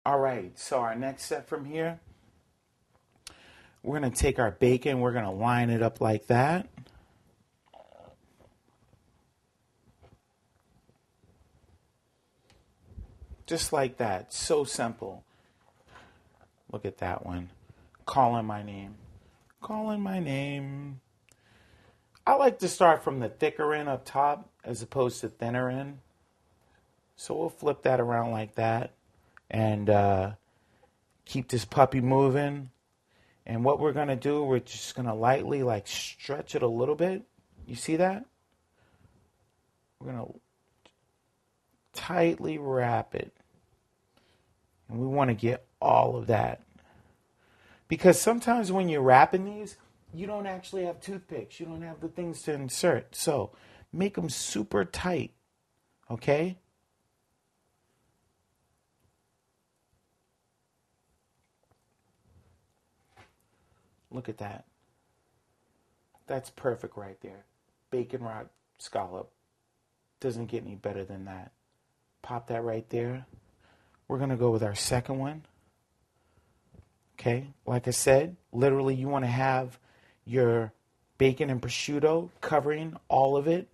All right, so our next step from here, we're going to take our bacon, we're going to line it up like that. Just like that. So simple. Look at that one. Calling my name. Calling my name. I like to start from the thicker end up top as opposed to thinner end. So we'll flip that around like that and keep this puppy moving. And what we're going to do, we're just going to lightly like stretch it a little bit. You see that? We're going to tightly wrap it. And we want to get all of that. Because sometimes when you're wrapping these, you don't actually have toothpicks. You don't have the things to insert. So make them super tight. Okay? Look at that. That's perfect right there. Bacon wrapped scallop. Doesn't get any better than that. Pop that right there. We're going to go with our second one. Okay, like I said, literally you want to have your bacon and prosciutto covering all of it.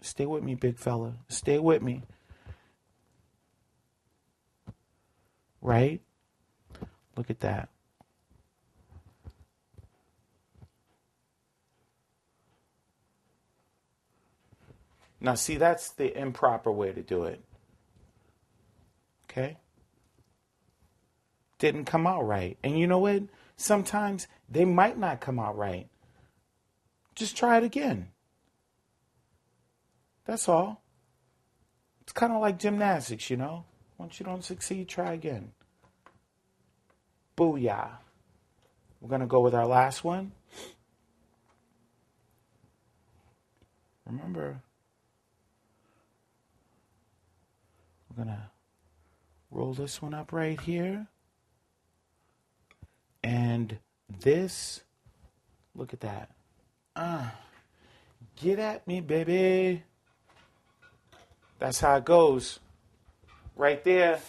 Stay with me, big fella. Stay with me. Right? Look at that. Now, see, that's the improper way to do it. Okay? Didn't come out right. And you know what? Sometimes they might not come out right. Just try it again. That's all. It's kind of like gymnastics, you know? Once you don't succeed, try again. Booyah. We're going to go with our last one. Remember, we're going to roll this one up right here. And this, look at that. Get at me, baby. That's how it goes. Right there.